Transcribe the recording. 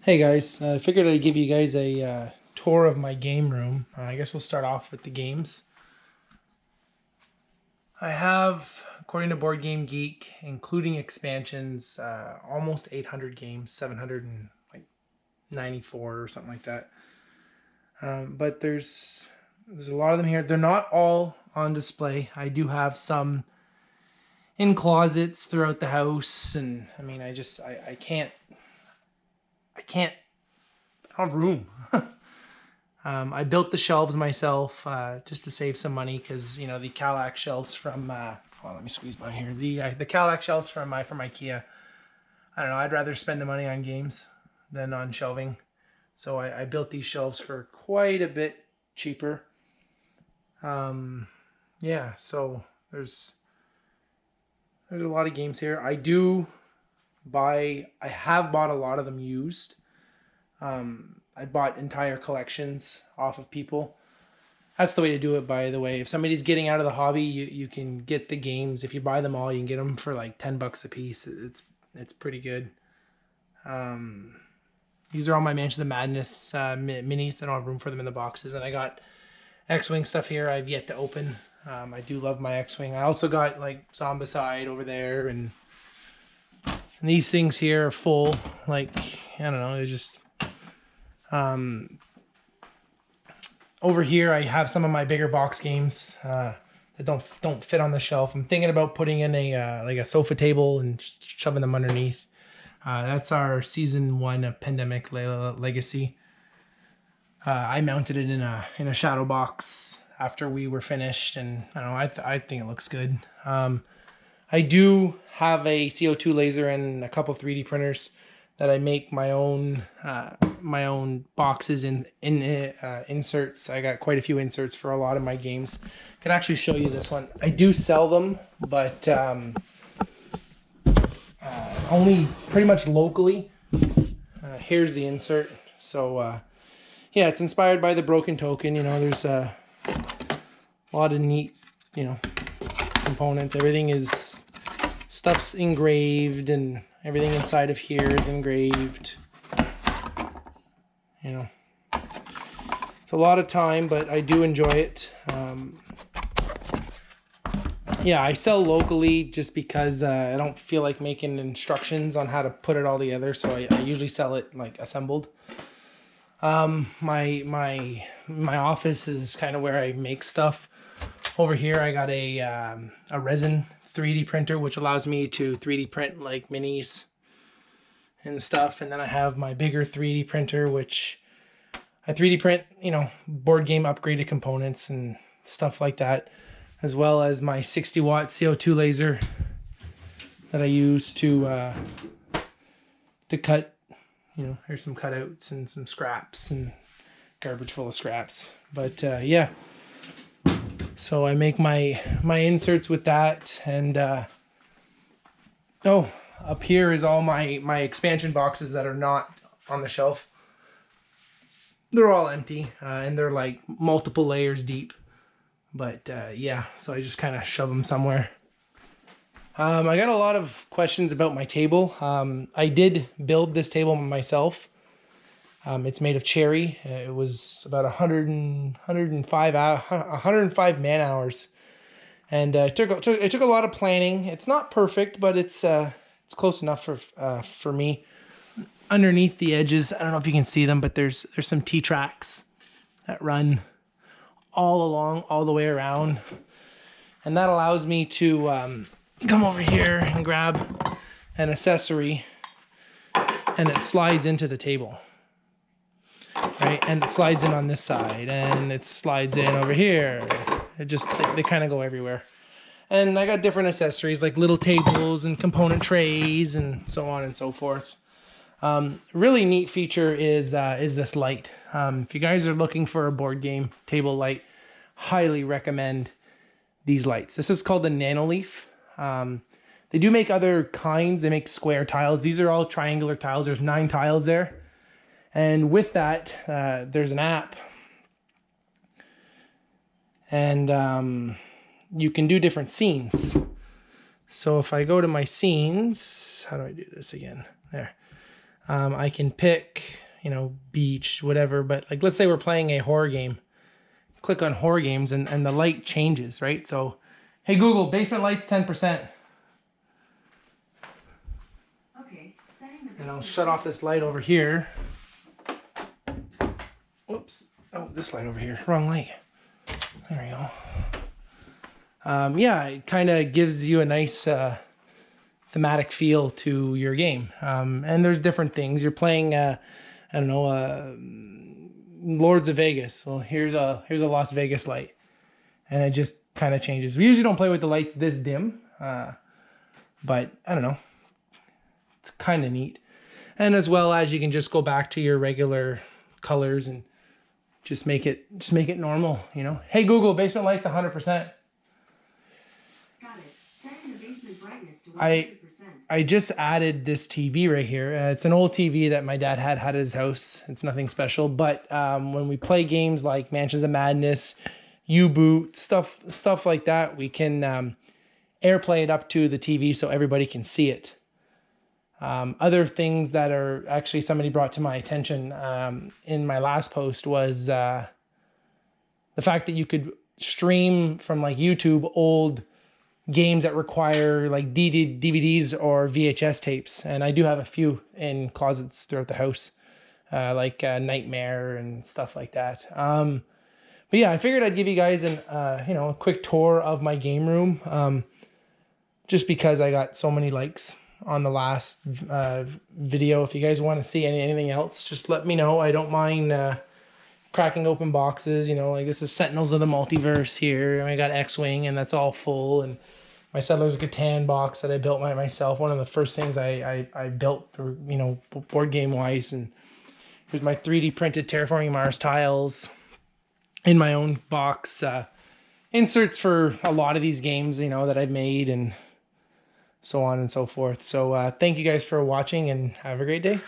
Hey guys, I figured I'd give you guys a tour of my game room. I guess we'll start off with the games. I have, according to Board Game Geek, including expansions, almost 800 games, 794 or something like that. But there's a lot of them here. They're not all on display. I do have some in closets throughout the house, and I mean, I can't I don't have room. I built the shelves myself just to save some money because the Kallax shelves from. Well, let me squeeze by here. The Kallax shelves from IKEA. I don't know. I'd rather spend the money on games than on shelving, so I built these shelves for quite a bit cheaper. Yeah, so there's a lot of games here. I have bought a lot of them used. I bought entire collections off of people. That's the way to do it, by the way. If somebody's getting out of the hobby, you can get the games. If you buy them all, you can get them for like $10 a piece. It's pretty good. These are all my Mansions of Madness minis. I don't have room for them in the boxes. And I got X-Wing stuff here I've yet to open. I do love my X-Wing. I also got like Zombicide over there. And these things here are full. Like, I don't know. They're just... over here I have some of my bigger box games that don't fit on the shelf. I'm thinking about putting in a like a sofa table and shoving them underneath. That's our season 1 of Pandemic Legacy. I mounted it in a shadow box after we were finished, and I don't know. I think it looks good. I do have a CO2 laser and a couple 3D printers that I make my own boxes in inserts. I got quite a few inserts for a lot of my games. I can actually show you this one. I do sell them, but only pretty much locally. Here's the insert. So yeah, it's inspired by the Broken Token. There's a lot of neat components. Stuff's engraved, and everything inside of here is engraved. It's a lot of time, but I do enjoy it. Yeah, I sell locally just because I don't feel like making instructions on how to put it all together, so I usually sell it like assembled. My office is kind of where I make stuff. Over here I got a resin 3D printer, which allows me to 3D print like minis and stuff. And then I have my bigger 3D printer, which I 3D print, board game upgraded components and stuff like that, as well as my 60-watt CO2 laser that I use to cut, here's some cutouts and some scraps and garbage full of scraps. But yeah. So I make my inserts with that, and up here is all my expansion boxes that are not on the shelf. They're all empty, and they're like multiple layers deep. But yeah, so I just kind of shove them somewhere. I got a lot of questions about my table. I did build this table myself. It's made of cherry. It was about 105 man hours, and it took a lot of planning. It's not perfect, but it's close enough for me. Underneath the edges, I don't know if you can see them, but there's some T-tracks that run all along, all the way around, and that allows me to come over here and grab an accessory, and it slides into the table. Right, and it slides in on this side, and it slides in over here. They kind of go everywhere. And I got different accessories like little tables and component trays and so on and so forth. Really neat feature is this light. If you guys are looking for a board game table light, highly recommend these lights. This is called the Nanoleaf. They do make other kinds. They make square tiles. These are all triangular tiles. There's 9 tiles there. And with that, there's an app, and you can do different scenes. So if I go to my scenes, how do I do this again? There. I can pick, you know, beach, whatever. But like, let's say we're playing a horror game. Click on horror games and the light changes, right? So, hey Google, basement lights 10%. Okay, setting the And I'll shut off this light over here. Whoops. Oh, this light over here. Wrong light. There we go. Yeah, it kind of gives you a nice thematic feel to your game. And there's different things. You're playing, I don't know, Lords of Vegas. Well, here's a Las Vegas light. And it just kind of changes. We usually don't play with the lights this dim. But I don't know. It's kind of neat. And as well as you can just go back to your regular colors and just make it normal, you know. Hey Google, basement lights 100%. Got it. Setting the basement brightness to 100%. I just added this TV right here. It's an old TV that my dad had at his house. It's nothing special, but when we play games like Mansions of Madness, U-Boot, stuff like that, we can AirPlay it up to the TV so everybody can see it. Other things that are actually somebody brought to my attention in my last post was the fact that you could stream from like YouTube old games that require like DVDs or VHS tapes. And I do have a few in closets throughout the house, like Nightmare and stuff like that. But yeah, I figured I'd give you guys a quick tour of my game room, just because I got so many likes on the last video. If you guys want to see anything else, just let me know. I don't mind cracking open boxes, you know, like this is Sentinels of the Multiverse here. And I got X-Wing and that's all full. And my Settlers of Catan box that I built myself. One of the first things I built, you know, board game wise. And here's my 3D printed Terraforming Mars tiles in my own box. Inserts for a lot of these games, you know, that I've made and so on and so forth. So thank you guys for watching and have a great day.